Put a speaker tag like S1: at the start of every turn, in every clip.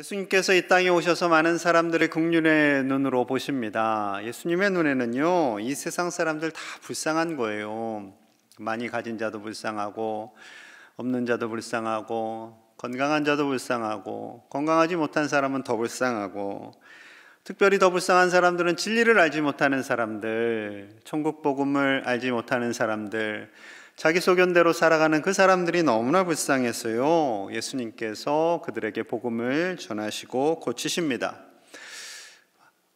S1: 예수님께서 이 땅에 오셔서 많은 사람들의 긍휼의 눈으로 보십니다. 예수님의 눈에는요, 이 세상 사람들 다 불쌍한 거예요. 많이 가진 자도 불쌍하고, 없는 자도 불쌍하고, 건강한 자도 불쌍하고, 건강하지 못한 사람은 더 불쌍하고, 특별히 더 불쌍한 사람들은 진리를 알지 못하는 사람들, 천국 복음을 알지 못하는 사람들, 자기 소견대로 살아가는 그 사람들이 너무나 불쌍했어요. 예수님께서 그들에게 복음을 전하시고 고치십니다.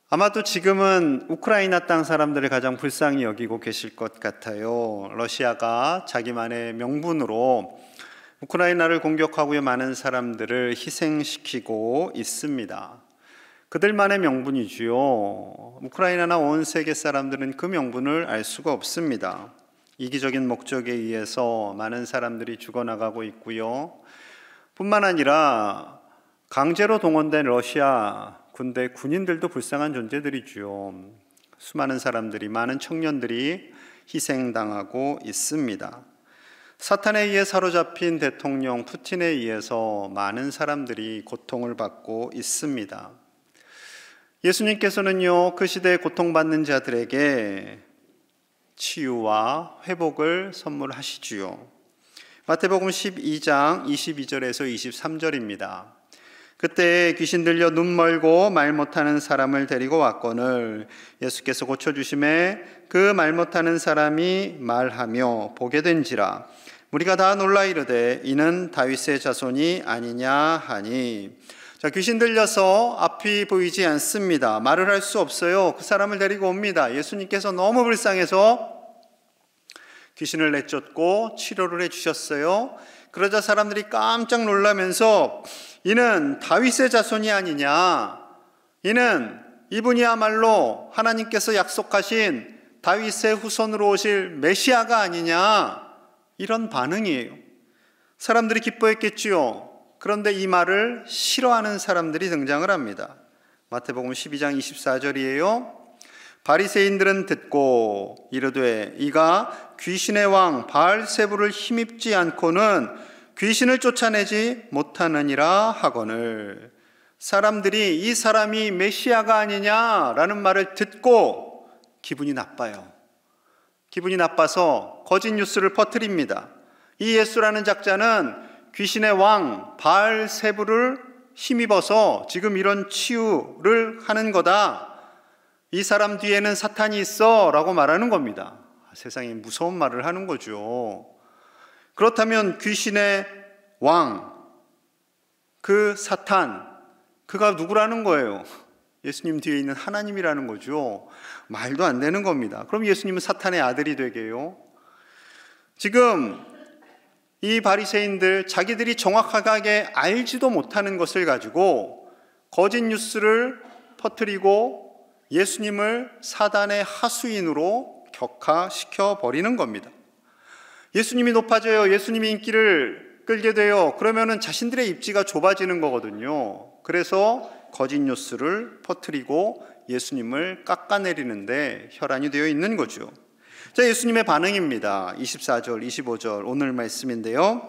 S1: 아마도 지금은 우크라이나 땅 사람들을 가장 불쌍히 여기고 계실 것 같아요. 러시아가 자기만의 명분으로 우크라이나를 공격하고 많은 사람들을 희생시키고 있습니다. 그들만의 명분이지요. 우크라이나나 온 세계 사람들은 그 명분을 알 수가 없습니다. 이기적인 목적에 의해서 많은 사람들이 죽어나가고 있고요. 뿐만 아니라 강제로 동원된 러시아 군대 군인들도 불쌍한 존재들이지요. 수많은 사람들이, 많은 청년들이 희생당하고 있습니다. 사탄에 의해 사로잡힌 대통령 푸틴에 의해서 많은 사람들이 고통을 받고 있습니다. 예수님께서는요, 그 시대에 고통받는 자들에게 치유와 회복을 선물하시지요. 마태복음 12장 22절에서 23절입니다. 그때 귀신 들려 눈 멀고 말 못하는 사람을 데리고 왔거늘 예수께서 고쳐주심에 그 말 못하는 사람이 말하며 보게 된지라. 무리가 다 놀라 이르되 이는 다윗의 자손이 아니냐 하니. 자, 귀신 들려서 앞이 보이지 않습니다. 말을 할 수 없어요. 그 사람을 데리고 옵니다. 예수님께서 너무 불쌍해서 귀신을 내쫓고 치료를 해주셨어요. 그러자 사람들이 깜짝 놀라면서 이는 다윗의 자손이 아니냐, 이분이야말로 하나님께서 약속하신 다윗의 후손으로 오실 메시아가 아니냐, 이런 반응이에요. 사람들이 기뻐했겠지요. 그런데 이 말을 싫어하는 사람들이 등장을 합니다. 마태복음 12장 24절이에요. 바리새인들은 듣고 이르되 이가 귀신의 왕 바알세불을 힘입지 않고는 귀신을 쫓아내지 못하느니라 하거늘. 사람들이 이 사람이 메시아가 아니냐라는 말을 듣고 기분이 나빠요. 기분이 나빠서 거짓 뉴스를 퍼뜨립니다. 이 예수라는 작자는 귀신의 왕 바알세불을 힘입어서 지금 이런 치유를 하는 거다. 이 사람 뒤에는 사탄이 있어 라고 말하는 겁니다. 세상에 무서운 말을 하는 거죠. 그렇다면 귀신의 왕, 그 사탄, 그가 누구라는 거예요? 예수님 뒤에 있는 하나님이라는 거죠. 말도 안 되는 겁니다. 그럼 예수님은 사탄의 아들이 되게요? 지금 이 바리새인들, 자기들이 정확하게 알지도 못하는 것을 가지고 거짓 뉴스를 퍼뜨리고 예수님을 사단의 하수인으로 격하시켜 버리는 겁니다. 예수님이 높아져요. 예수님이 인기를 끌게 돼요. 그러면은 자신들의 입지가 좁아지는 거거든요. 그래서 거짓 뉴스를 퍼뜨리고 예수님을 깎아내리는데 혈안이 되어 있는 거죠. 자, 예수님의 반응입니다. 24절, 25절 오늘 말씀인데요.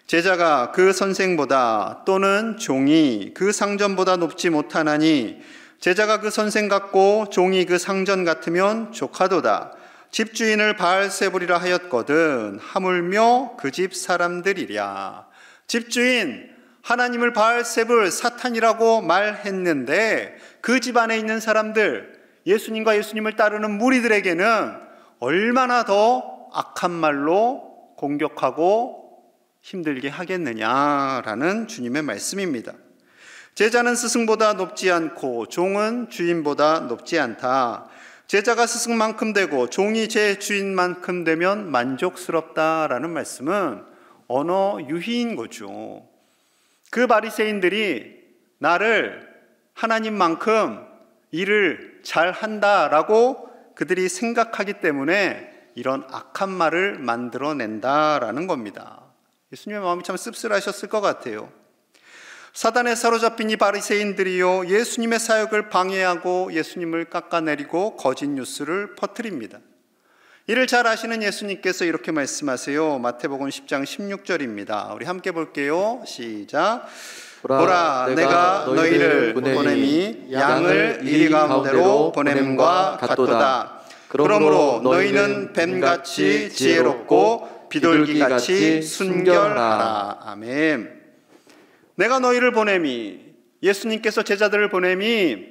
S1: 제자가 그 선생보다 또는 종이 그 상전보다 높지 못하나니 제자가 그 선생 같고 종이 그 상전 같으면 조카도다. 집주인을 바알세불이라 하였거든 하물며 그 집 사람들이랴. 집주인, 하나님을 바알세불, 사탄이라고 말했는데 그 집 안에 있는 사람들, 예수님과 예수님을 따르는 무리들에게는 얼마나 더 악한 말로 공격하고 힘들게 하겠느냐라는 주님의 말씀입니다. 제자는 스승보다 높지 않고 종은 주인보다 높지 않다. 제자가 스승만큼 되고 종이 제 주인만큼 되면 만족스럽다라는 말씀은 언어 유희인 거죠. 그 바리새인들이 나를 하나님만큼 일을 잘한다라고 그들이 생각하기 때문에 이런 악한 말을 만들어낸다라는 겁니다. 예수님의 마음이 참 씁쓸하셨을 것 같아요. 사단에 사로잡힌 이 바리새인들이요, 예수님의 사역을 방해하고 예수님을 깎아내리고 거짓 뉴스를 퍼뜨립니다. 이를 잘 아시는 예수님께서 이렇게 말씀하세요. 마태복음 10장 16절입니다. 우리 함께 볼게요. 시작. 보라, 내가 너희를 보냄이 양을 이리 가운데로 보냄과 같도다. 그러므로 너희는 뱀같이 지혜롭고 비둘기같이 순결하라. 아멘. 내가 너희를 보냄이, 예수님께서 제자들을 보냄이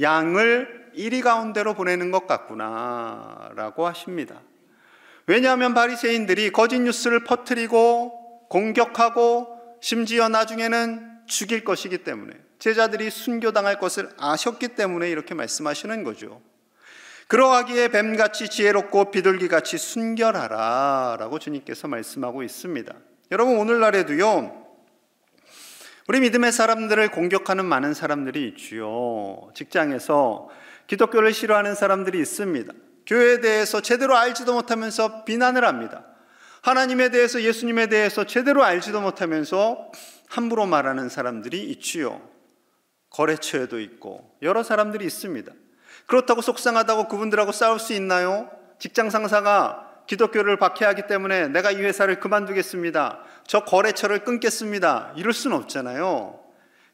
S1: 양을 이리 가운데로 보내는 것 같구나 라고 하십니다. 왜냐하면 바리새인들이 거짓 뉴스를 퍼뜨리고 공격하고 심지어 나중에는 죽일 것이기 때문에, 제자들이 순교당할 것을 아셨기 때문에 이렇게 말씀하시는 거죠. 그러하기에 뱀같이 지혜롭고 비둘기같이 순결하라 라고 주님께서 말씀하고 있습니다. 여러분, 오늘날에도요, 우리 믿음의 사람들을 공격하는 많은 사람들이 있지요. 직장에서 기독교를 싫어하는 사람들이 있습니다. 교회에 대해서 제대로 알지도 못하면서 비난을 합니다. 하나님에 대해서, 예수님에 대해서 제대로 알지도 못하면서 함부로 말하는 사람들이 있지요. 거래처에도 있고 여러 사람들이 있습니다. 그렇다고 속상하다고 그분들하고 싸울 수 있나요? 직장 상사가 기독교를 박해하기 때문에 내가 이 회사를 그만두겠습니다, 저 거래처를 끊겠습니다, 이럴 수는 없잖아요.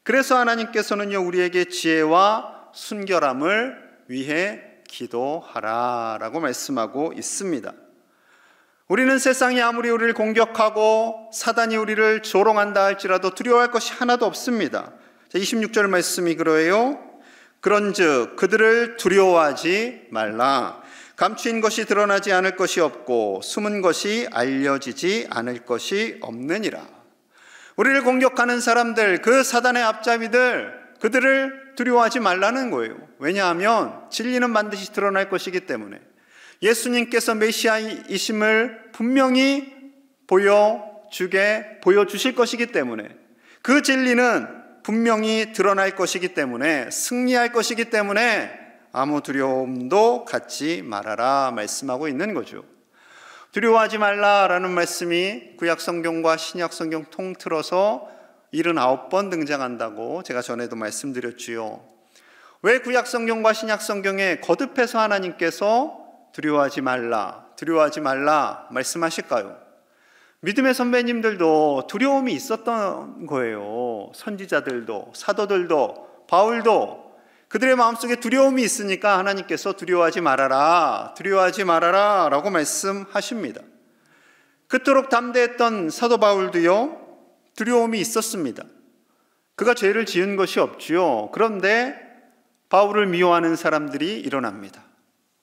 S1: 그래서 하나님께서는요, 우리에게 지혜와 순결함을 위해 기도하라 라고 말씀하고 있습니다. 우리는 세상이 아무리 우리를 공격하고 사단이 우리를 조롱한다 할지라도 두려워할 것이 하나도 없습니다. 26절 말씀이 그러해요. 그런즉 그들을 두려워하지 말라. 감추인 것이 드러나지 않을 것이 없고 숨은 것이 알려지지 않을 것이 없느니라. 우리를 공격하는 사람들, 그 사단의 앞잡이들, 그들을 두려워하지 말라는 거예요. 왜냐하면 진리는 반드시 드러날 것이기 때문에, 예수님께서 메시아이심을 분명히 보여주실 것이기 때문에, 그 진리는 분명히 드러날 것이기 때문에, 승리할 것이기 때문에 아무 두려움도 갖지 말아라 말씀하고 있는 거죠. 두려워하지 말라라는 말씀이 구약성경과 신약성경 통틀어서 79번 등장한다고 제가 전에도 말씀드렸지요. 왜 구약성경과 신약성경에 거듭해서 하나님께서 두려워하지 말라 말씀하실까요? 믿음의 선배님들도 두려움이 있었던 거예요. 선지자들도, 사도들도, 바울도 그들의 마음속에 두려움이 있으니까 하나님께서 두려워하지 말아라 라고 말씀하십니다. 그토록 담대했던 사도 바울도요, 두려움이 있었습니다. 그가 죄를 지은 것이 없지요. 그런데 바울을 미워하는 사람들이 일어납니다.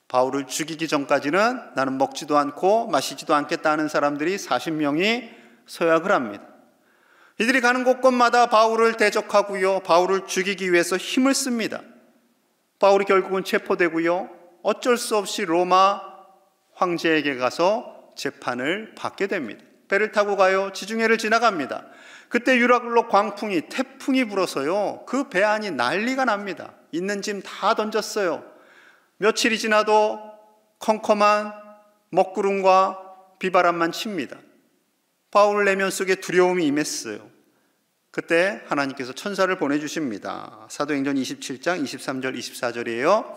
S1: 바울을 죽이기 전까지는 나는 먹지도 않고 마시지도 않겠다 하는 사람들이 40명이 서약을 합니다. 이들이 가는 곳곳마다 바울을 대적하고요, 바울을 죽이기 위해서 힘을 씁니다. 바울이 결국은 체포되고요, 어쩔 수 없이 로마 황제에게 가서 재판을 받게 됩니다. 배를 타고 가요, 지중해를 지나갑니다. 그때 유라굴로 광풍이, 태풍이 불어서요, 그 배 안이 난리가 납니다. 있는 짐 다 던졌어요. 며칠이 지나도 컴컴한 먹구름과 비바람만 칩니다. 바울 내면 속에 두려움이 임했어요. 그때 하나님께서 천사를 보내주십니다. 사도행전 27장 23절 24절이에요.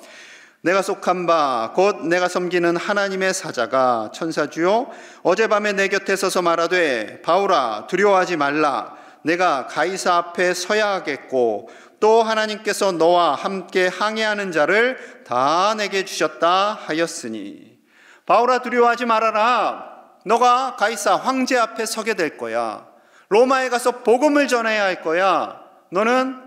S1: 내가 속한 바 곧 내가 섬기는 하나님의 사자가 천사주요 어젯밤에 내 곁에 서서 말하되 바울아 두려워하지 말라. 내가 가이사 앞에 서야 하겠고 또 하나님께서 너와 함께 항해하는 자를 다 내게 주셨다 하였으니. 바울아 두려워하지 말아라. 너가 가이사 황제 앞에 서게 될 거야. 로마에 가서 복음을 전해야 할 거야. 너는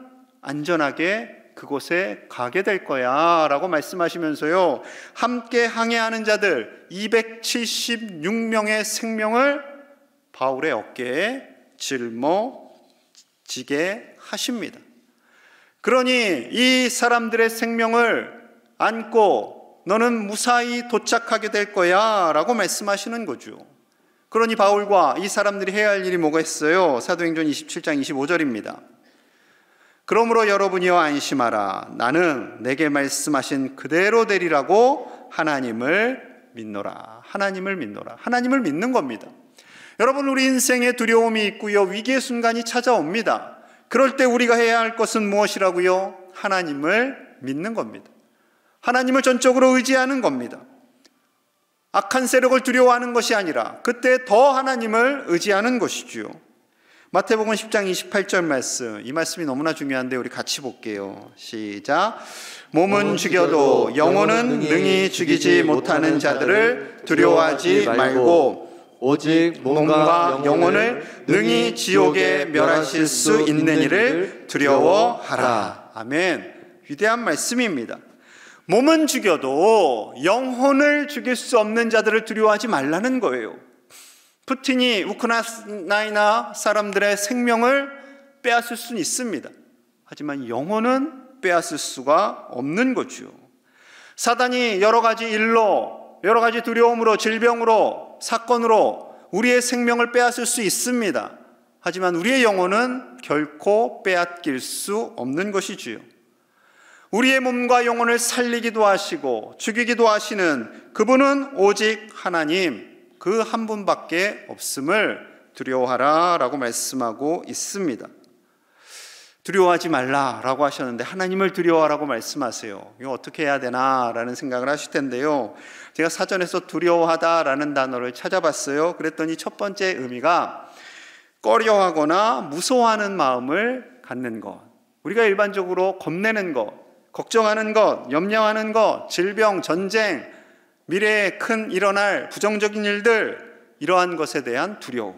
S1: 안전하게 그곳에 가게 될 거야 라고 말씀하시면서요, 함께 항해하는 자들 276명의 생명을 바울의 어깨에 짊어지게 하십니다. 그러니 이 사람들의 생명을 안고 너는 무사히 도착하게 될 거야 라고 말씀하시는 거죠. 그러니 바울과 이 사람들이 해야 할 일이 뭐가 있어요? 사도행전 27장 25절입니다. 그러므로 여러분이여 안심하라. 나는 내게 말씀하신 그대로 되리라고 하나님을 믿노라. 하나님을 믿노라. 하나님을 믿는 겁니다. 여러분, 우리 인생에 두려움이 있고요, 위기의 순간이 찾아옵니다. 그럴 때 우리가 해야 할 것은 무엇이라고요? 하나님을 믿는 겁니다. 하나님을 전적으로 의지하는 겁니다. 악한 세력을 두려워하는 것이 아니라 그때 더 하나님을 의지하는 것이지요. 마태복음 10장 28절 말씀, 이 말씀이 너무나 중요한데 우리 같이 볼게요. 시작. 몸은 죽여도 영혼은 능히 죽이지 못하는 자들을 두려워하지 말고 오직 몸과 영혼을 능히 지옥에 멸하실 수 있는 이를 두려워하라. 아멘. 위대한 말씀입니다. 몸은 죽여도 영혼을 죽일 수 없는 자들을 두려워하지 말라는 거예요. 푸틴이 우크라이나 사람들의 생명을 빼앗을 수는 있습니다. 하지만 영혼은 빼앗을 수가 없는 거죠. 사단이 여러 가지 일로, 여러 가지 두려움으로, 질병으로, 사건으로 우리의 생명을 빼앗을 수 있습니다. 하지만 우리의 영혼은 결코 빼앗길 수 없는 것이지요. 우리의 몸과 영혼을 살리기도 하시고 죽이기도 하시는 그분은 오직 하나님, 그 한 분밖에 없음을 두려워하라 라고 말씀하고 있습니다. 두려워하지 말라라고 하셨는데 하나님을 두려워하라고 말씀하세요. 이거 어떻게 해야 되나 라는 생각을 하실 텐데요, 제가 사전에서 두려워하다라는 단어를 찾아봤어요. 그랬더니 첫 번째 의미가 꺼려하거나 무서워하는 마음을 갖는 것. 우리가 일반적으로 겁내는 것, 걱정하는 것, 염려하는 것, 질병, 전쟁, 미래에 큰 일어날 부정적인 일들, 이러한 것에 대한 두려움,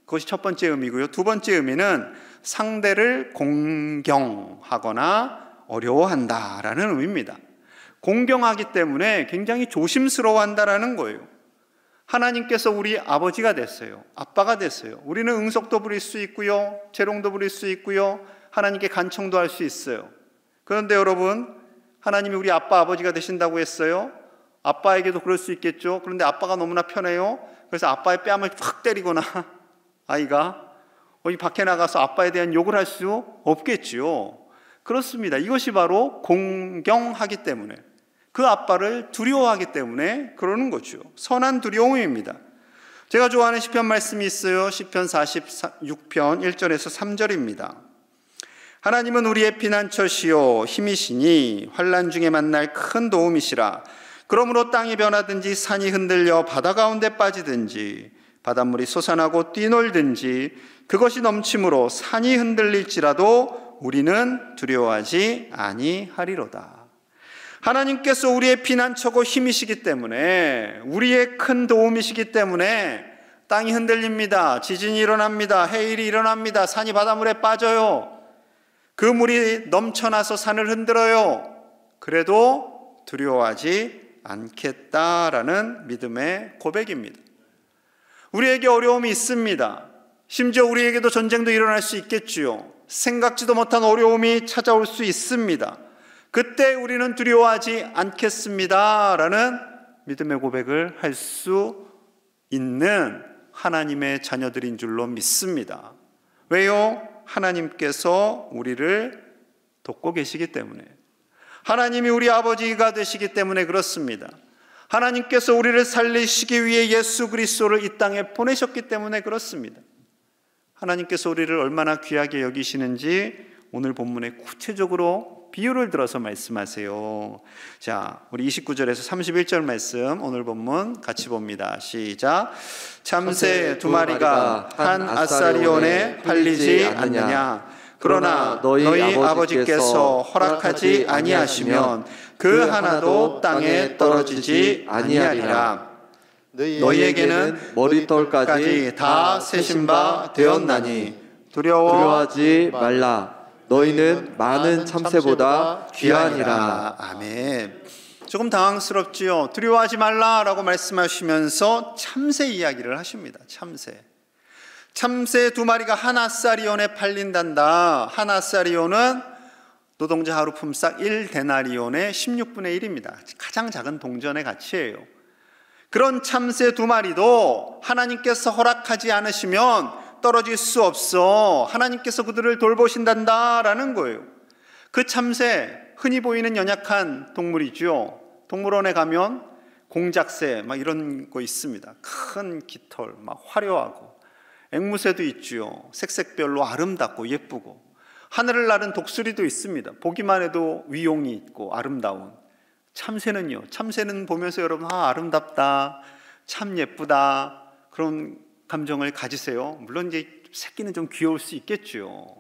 S1: 그것이 첫 번째 의미고요. 두 번째 의미는 상대를 공경하거나 어려워한다라는 의미입니다. 공경하기 때문에 굉장히 조심스러워한다라는 거예요. 하나님께서 우리 아버지가 됐어요. 아빠가 됐어요. 우리는 응석도 부릴 수 있고요, 재롱도 부릴 수 있고요, 하나님께 간청도 할 수 있어요. 그런데 여러분, 하나님이 우리 아빠, 아버지가 되신다고 했어요. 아빠에게도 그럴 수 있겠죠. 그런데 아빠가 너무나 편해요. 그래서 아빠의 뺨을 확 때리거나 아이가 어디 밖에 나가서 아빠에 대한 욕을 할 수 없겠죠. 그렇습니다. 이것이 바로 공경하기 때문에, 그 아빠를 두려워하기 때문에 그러는 거죠. 선한 두려움입니다. 제가 좋아하는 시편 말씀이 있어요. 시편 46편 1절에서 3절입니다. 하나님은 우리의 피난처시요 힘이시니 환난 중에 만날 큰 도움이시라. 그러므로 땅이 변하든지 산이 흔들려 바다 가운데 빠지든지 바닷물이 솟아나고 뛰놀든지 그것이 넘침으로 산이 흔들릴지라도 우리는 두려워하지 아니하리로다. 하나님께서 우리의 피난처고 힘이시기 때문에, 우리의 큰 도움이시기 때문에 땅이 흔들립니다. 지진이 일어납니다. 해일이 일어납니다. 산이 바닷물에 빠져요. 그 물이 넘쳐나서 산을 흔들어요. 그래도 두려워하지 않겠다라는 믿음의 고백입니다. 우리에게 어려움이 있습니다. 심지어 우리에게도 전쟁도 일어날 수 있겠지요. 생각지도 못한 어려움이 찾아올 수 있습니다. 그때 우리는 두려워하지 않겠습니다라는 믿음의 고백을 할 수 있는 하나님의 자녀들인 줄로 믿습니다. 왜요? 하나님께서 우리를 돕고 계시기 때문에, 하나님이 우리 아버지가 되시기 때문에 그렇습니다. 하나님께서 우리를 살리시기 위해 예수 그리스도를 이 땅에 보내셨기 때문에 그렇습니다. 하나님께서 우리를 얼마나 귀하게 여기시는지 오늘 본문에 구체적으로 비유를 들어서 말씀하세요. 자, 우리 29절에서 31절 말씀 오늘 본문 같이 봅니다. 시작. 참새 두 마리가 한 아사리온에 팔리지 않느냐? 그러나 너희 아버지께서 허락하지 아니하시면 그 하나도 땅에 떨어지지 아니하리라. 너희에게는 머리털까지 다 세신 바 되었나니 두려워하지 말라. 너희는 많은 참새보다 귀하니라. 아멘. 조금 당황스럽지요. 두려워하지 말라라고 말씀하시면서 참새 이야기를 하십니다. 참새 두 마리가 한 아사리온에 팔린단다. 한 아사리온은 노동자 하루 품삯 1데나리온의 16분의 1입니다. 가장 작은 동전의 가치예요. 그런 참새 두 마리도 하나님께서 허락하지 않으시면 떨어질 수 없어. 하나님께서 그들을 돌보신단다라는 거예요. 그 참새, 흔히 보이는 연약한 동물이죠. 동물원에 가면 공작새 막 이런 거 있습니다. 큰 깃털, 막 화려하고. 앵무새도 있죠. 색색별로 아름답고 예쁘고. 하늘을 나른 독수리도 있습니다. 보기만 해도 위용이 있고 아름다운. 참새는요. 참새는 보면서 여러분 아름답다, 참 예쁘다 그런 감정을 가지세요. 물론 이제 새끼는 좀 귀여울 수 있겠죠.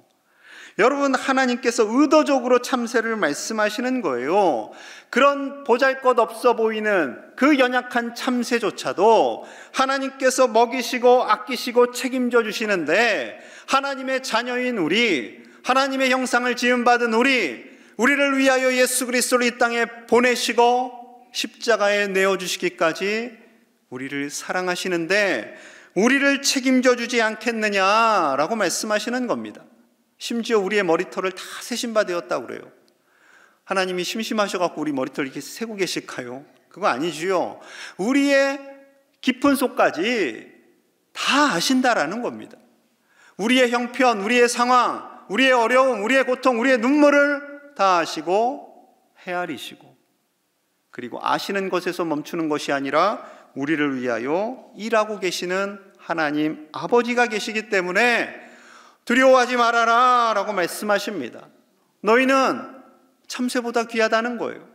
S1: 여러분, 하나님께서 의도적으로 참새를 말씀하시는 거예요. 그런 보잘것없어 보이는 그 연약한 참새조차도 하나님께서 먹이시고 아끼시고 책임져 주시는데, 하나님의 자녀인 우리, 하나님의 형상을 지음받은 우리를 위하여 예수 그리스도를 이 땅에 보내시고 십자가에 내어주시기까지 우리를 사랑하시는데 우리를 책임져 주지 않겠느냐라고 말씀하시는 겁니다. 심지어 우리의 머리털을 다 세신 바 되었다고 그래요. 하나님이 심심하셔갖고 우리 머리털 이렇게 세고 계실까요? 그거 아니지요. 우리의 깊은 속까지 다 아신다라는 겁니다. 우리의 형편, 우리의 상황, 우리의 어려움, 우리의 고통, 우리의 눈물을 다 아시고 헤아리시고, 그리고 아시는 것에서 멈추는 것이 아니라 우리를 위하여 일하고 계시는 하나님 아버지가 계시기 때문에 두려워하지 말아라 라고 말씀하십니다. 너희는 참새보다 귀하다는 거예요.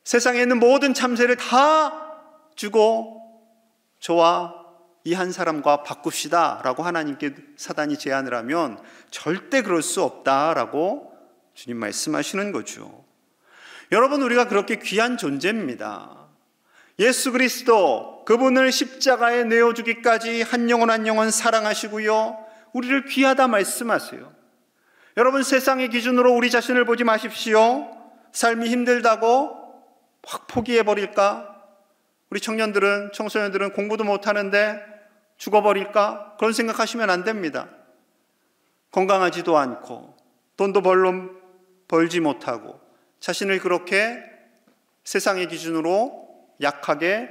S1: 세상에 있는 모든 참새를 다 주고 저와 이 한 사람과 바꿉시다 라고 하나님께 사단이 제안을 하면 절대 그럴 수 없다라고 주님 말씀하시는 거죠. 여러분, 우리가 그렇게 귀한 존재입니다. 예수 그리스도, 그분을 십자가에 내어주기까지 한 영혼 한 영혼 사랑하시고요, 우리를 귀하다 말씀하세요. 여러분, 세상의 기준으로 우리 자신을 보지 마십시오. 삶이 힘들다고 확 포기해버릴까? 우리 청년들은, 청소년들은 공부도 못하는데 죽어버릴까? 그런 생각하시면 안 됩니다. 건강하지도 않고 돈도 벌지 못하고 자신을 그렇게 세상의 기준으로 약하게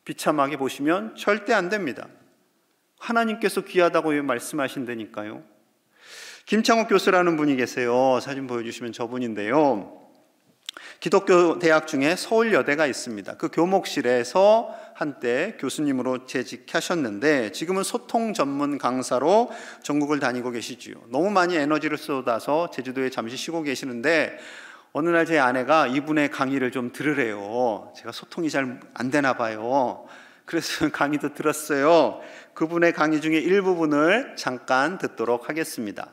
S1: 비참하게 보시면 절대 안 됩니다. 하나님께서 귀하다고 말씀하신다니까요. 김창욱 교수라는 분이 계세요. 사진 보여주시면 저분인데요. 기독교 대학 중에 서울여대가 있습니다. 그 교목실에서 한때 교수님으로 재직하셨는데 지금은 소통 전문 강사로 전국을 다니고 계시지요. 너무 많이 에너지를 쏟아서 제주도에 잠시 쉬고 계시는데 어느 날 제 아내가 이분의 강의를 좀 들으래요. 제가 소통이 잘 안 되나 봐요. 그래서 강의도 들었어요. 그분의 강의 중에 일부분을 잠깐 듣도록 하겠습니다.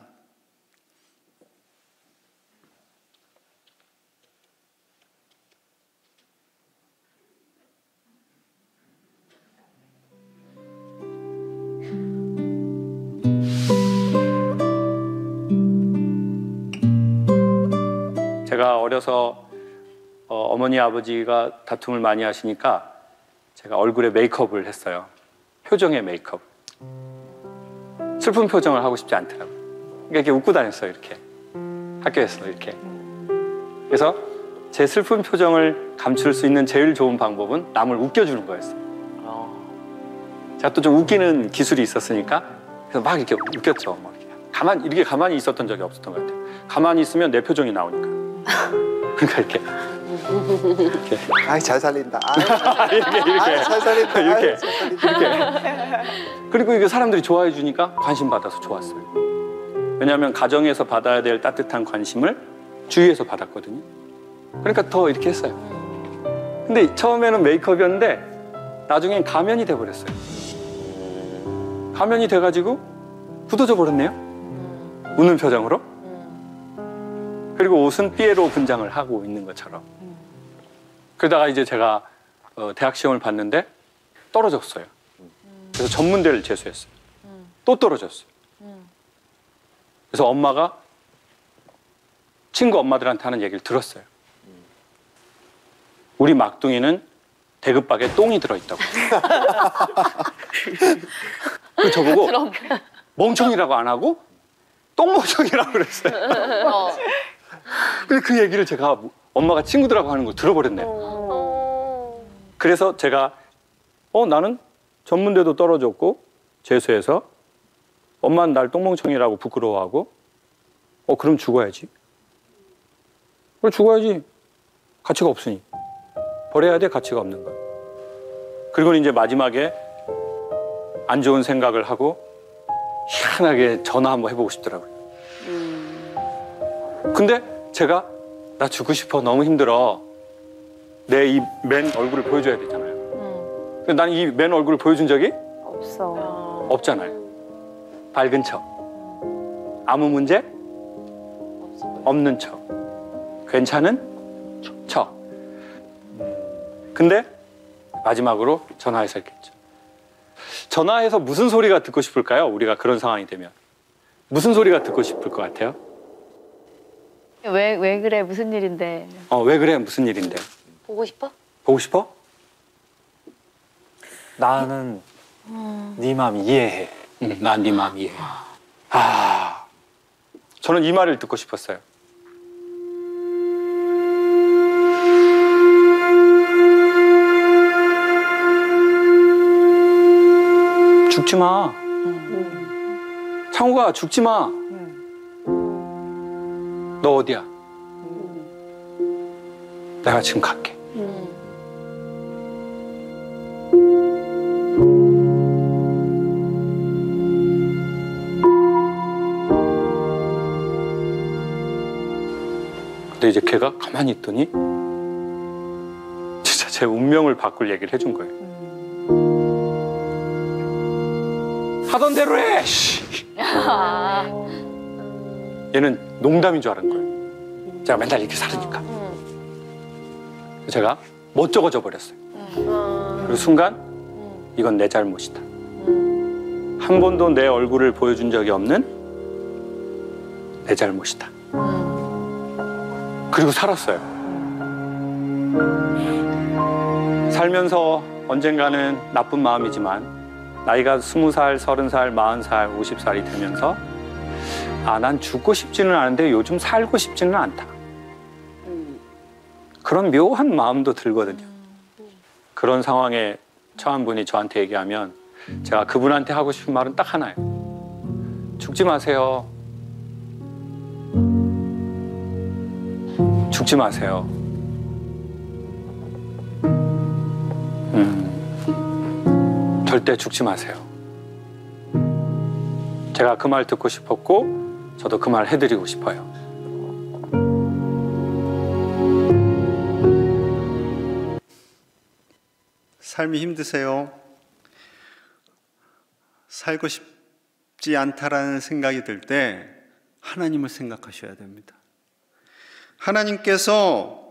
S2: 제가 어려서 어머니 아버지가 다툼을 많이 하시니까 제가 얼굴에 메이크업을 했어요. 표정의 메이크업. 슬픈 표정을 하고 싶지 않더라고요. 그러니까 이렇게 웃고 다녔어요. 이렇게 학교에서 이렇게. 그래서 제 슬픈 표정을 감출 수 있는 제일 좋은 방법은 남을 웃겨주는 거였어요. 제가 또 좀 웃기는 기술이 있었으니까 그래서 막 이렇게 웃겼죠. 막 이렇게 가만히 있었던 적이 없었던 것 같아요. 가만히 있으면 내 표정이 나오니까. 그러니까 이렇게.
S3: 아이, 잘 살린다.
S2: 이렇게.
S3: 잘 살린다.
S2: 이렇게. 그리고 이게 사람들이 좋아해 주니까 관심 받아서 좋았어요. 왜냐하면 가정에서 받아야 될 따뜻한 관심을 주위에서 받았거든요. 그러니까 더 이렇게 했어요. 근데 처음에는 메이크업이었는데 나중엔 가면이 돼버렸어요. 가면이 돼가지고 굳어져 버렸네요. 웃는 표정으로. 그리고 옷은 삐에로 분장을 하고 있는 것처럼. 그러다가 이제 제가 대학 시험을 봤는데 떨어졌어요. 그래서 전문대를 재수했어요. 또 떨어졌어요. 그래서 엄마가 친구 엄마들한테 하는 얘기를 들었어요. 우리 막둥이는 대급박에 똥이 들어있다고. 그 저보고 멍청이라고 안 하고 똥멍청이라고 그랬어요. 근데 그 얘기를 제가 엄마가 친구들하고 하는 걸 들어버렸네요. 그래서 제가 나는 전문대도 떨어졌고 재수해서 엄마는 날 똥멍청이라고 부끄러워하고 그럼 죽어야지. 그럼 죽어야지. 가치가 없으니. 버려야 돼. 가치가 없는 거. 그리고 이제 마지막에 안 좋은 생각을 하고 희한하게 전화 한번 해보고 싶더라고요. 근데 제가 나 죽고 싶어. 너무 힘들어. 내 이 맨 얼굴을 보여줘야 되잖아요. 근데 나는 이 맨 얼굴을 보여준 적이
S4: 없어.
S2: 없잖아요. 밝은 척, 아무 문제 없는 척, 괜찮은 척. 근데 마지막으로 전화해서 했겠죠. 전화해서 무슨 소리가 듣고 싶을까요? 우리가 그런 상황이 되면 무슨 소리가 듣고 싶을 것 같아요?
S4: 왜 그래? 무슨 일인데?
S2: 왜 그래? 무슨 일인데?
S4: 보고 싶어?
S2: 보고 싶어?
S5: 나는 네 마음 이해해.
S2: 난 네 마음 이해해. 저는 이 말을 듣고 싶었어요. 죽지 마. 창호가 죽지 마. 너 어디야? 내가 지금 갈게. 근데 이제 걔가 가만히 있더니 진짜 제 운명을 바꿀 얘기를 해준 거예요. 하던 대로 해! 얘는 농담인 줄 알은 거예요. 제가 맨날 이렇게 살으니까. 제가 멋쩍어져 버렸어요. 그리고 순간 이건 내 잘못이다. 한 번도 내 얼굴을 보여준 적이 없는 내 잘못이다. 그리고 살았어요. 살면서 언젠가는 나쁜 마음이지만 나이가 20살, 30살, 40살, 50살이 되면서 난 죽고 싶지는 않은데 요즘 살고 싶지는 않다. 그런 묘한 마음도 들거든요. 그런 상황에 처한 분이 저한테 얘기하면 제가 그분한테 하고 싶은 말은 딱 하나예요. 죽지 마세요. 죽지 마세요. 절대 죽지 마세요. 제가 그 말 듣고 싶었고 저도 그 말 해드리고 싶어요.
S1: 삶이 힘드세요? 살고 싶지 않다라는 생각이 들 때 하나님을 생각하셔야 됩니다. 하나님께서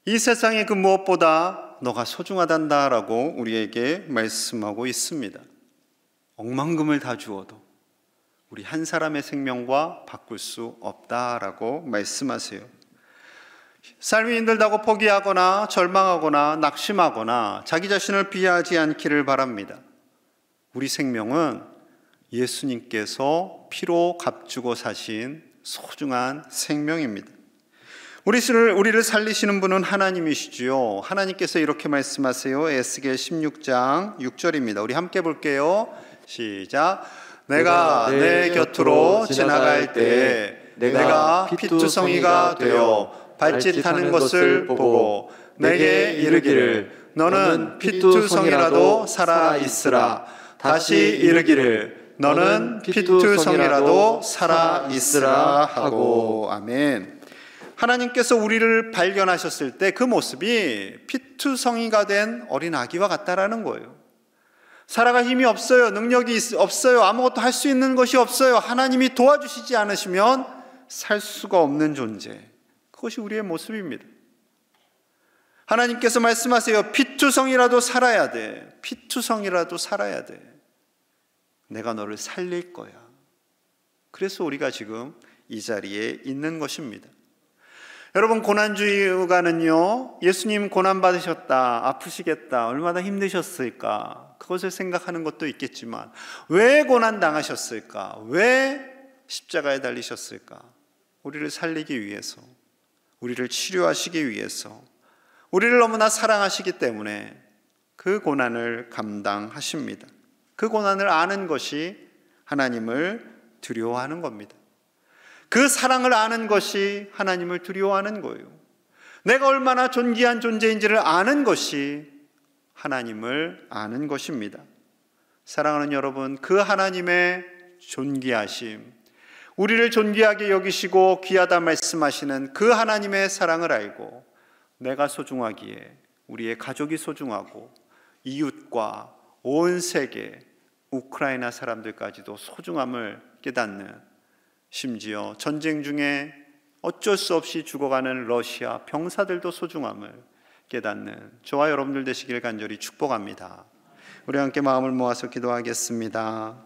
S1: 이 세상의 그 무엇보다 너가 소중하단다라고 우리에게 말씀하고 있습니다. 억만금을 다 주어도 우리 한 사람의 생명과 바꿀 수 없다라고 말씀하세요. 삶이 힘들다고 포기하거나 절망하거나 낙심하거나 자기 자신을 비하하지 않기를 바랍니다. 우리 생명은 예수님께서 피로 값주고 사신 소중한 생명입니다. 우리를 살리시는 분은 하나님이시지요. 하나님께서 이렇게 말씀하세요. 에스겔 16장 6절입니다. 우리 함께 볼게요. 시작. 내가 내 곁으로 지나갈 때에 내가 피투성이가 되어 발짓하는 것을 보고 내게 이르기를 너는 피투성이라도 살아 있으라. 다시 이르기를 너는 피투성이라도 살아 있으라 하고. 아멘. 하나님께서 우리를 발견하셨을 때 그 모습이 피투성이가 된 어린 아기와 같다라는 거예요. 살아갈 힘이 없어요. 능력이 없어요. 아무것도 할 수 있는 것이 없어요. 하나님이 도와주시지 않으시면 살 수가 없는 존재. 그것이 우리의 모습입니다. 하나님께서 말씀하세요. 피투성이라도 살아야 돼. 피투성이라도 살아야 돼. 내가 너를 살릴 거야. 그래서 우리가 지금 이 자리에 있는 것입니다. 여러분, 고난주의가는요, 예수님 고난받으셨다, 아프시겠다, 얼마나 힘드셨을까, 그것을 생각하는 것도 있겠지만 왜 고난당하셨을까, 왜 십자가에 달리셨을까? 우리를 살리기 위해서, 우리를 치료하시기 위해서, 우리를 너무나 사랑하시기 때문에 그 고난을 감당하십니다. 그 고난을 아는 것이 하나님을 두려워하는 겁니다. 그 사랑을 아는 것이 하나님을 두려워하는 거예요. 내가 얼마나 존귀한 존재인지를 아는 것이 하나님을 아는 것입니다. 사랑하는 여러분, 그 하나님의 존귀하심, 우리를 존귀하게 여기시고 귀하다 말씀하시는 그 하나님의 사랑을 알고 내가 소중하기에 우리의 가족이 소중하고 이웃과 온 세계 우크라이나 사람들까지도 소중함을 깨닫는, 심지어 전쟁 중에 어쩔 수 없이 죽어가는 러시아 병사들도 소중함을 깨닫는 저와 여러분들 되시길 간절히 축복합니다. 우리 함께 마음을 모아서 기도하겠습니다.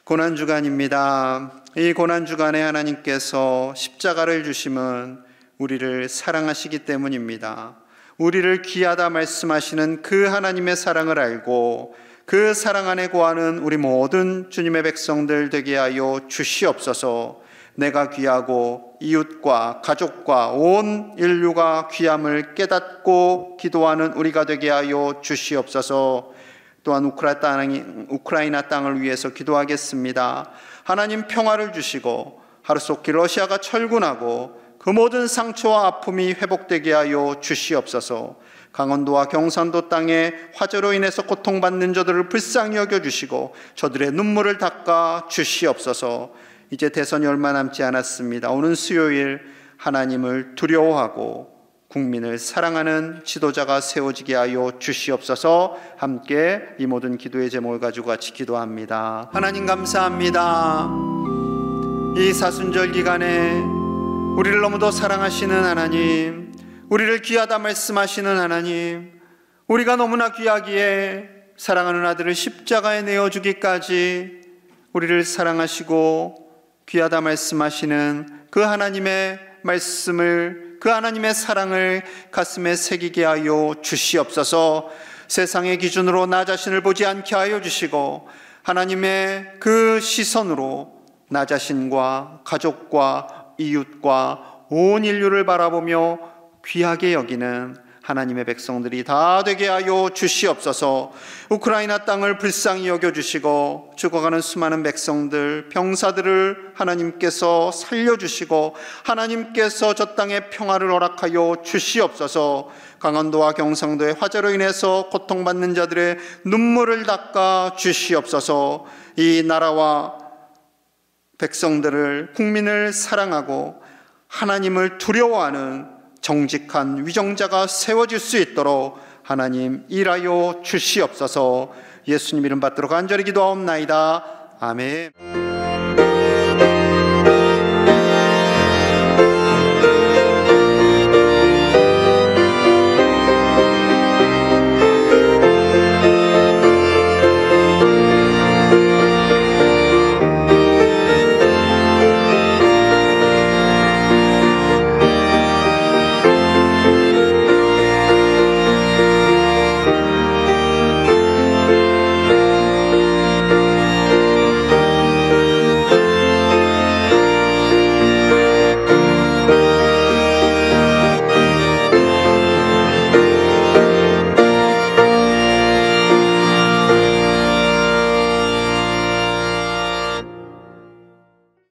S1: 고난주간입니다. 이 고난주간에 하나님께서 십자가를 주심은 우리를 사랑하시기 때문입니다. 우리를 귀하다 말씀하시는 그 하나님의 사랑을 알고 그 사랑 안에 거하는 우리 모든 주님의 백성들 되게 하여 주시옵소서. 내가 귀하고 이웃과 가족과 온 인류가 귀함을 깨닫고 기도하는 우리가 되게 하여 주시옵소서. 또한 우크라이나 땅을 위해서 기도하겠습니다. 하나님 평화를 주시고 하루속히 러시아가 철군하고 그 모든 상처와 아픔이 회복되게 하여 주시옵소서. 강원도와 경상도 땅에 화재로 인해서 고통받는 저들을 불쌍히 여겨주시고 저들의 눈물을 닦아 주시옵소서. 이제 대선이 얼마 남지 않았습니다. 오는 수요일 하나님을 두려워하고 국민을 사랑하는 지도자가 세워지게 하여 주시옵소서. 함께 이 모든 기도의 제목을 가지고 같이 기도합니다. 하나님 감사합니다. 이 사순절 기간에 우리를 너무도 사랑하시는 하나님, 우리를 귀하다 말씀하시는 하나님, 우리가 너무나 귀하기에 사랑하는 아들을 십자가에 내어주기까지 우리를 사랑하시고 귀하다 말씀하시는 그 하나님의 말씀을, 그 하나님의 사랑을 가슴에 새기게 하여 주시옵소서. 세상의 기준으로 나 자신을 보지 않게 하여 주시고 하나님의 그 시선으로 나 자신과 가족과 이웃과 온 인류를 바라보며 귀하게 여기는 하나님의 백성들이 다 되게 하여 주시옵소서. 우크라이나 땅을 불쌍히 여겨주시고 죽어가는 수많은 백성들, 병사들을 하나님께서 살려주시고 하나님께서 저 땅에 평화를 허락하여 주시옵소서. 강원도와 경상도의 화재로 인해서 고통받는 자들의 눈물을 닦아 주시옵소서. 이 나라와 백성들을, 국민을 사랑하고 하나님을 두려워하는 정직한 위정자가 세워질 수 있도록 하나님 일하여 주시옵소서. 예수님 이름 받들어 간절히 기도하옵나이다. 아멘.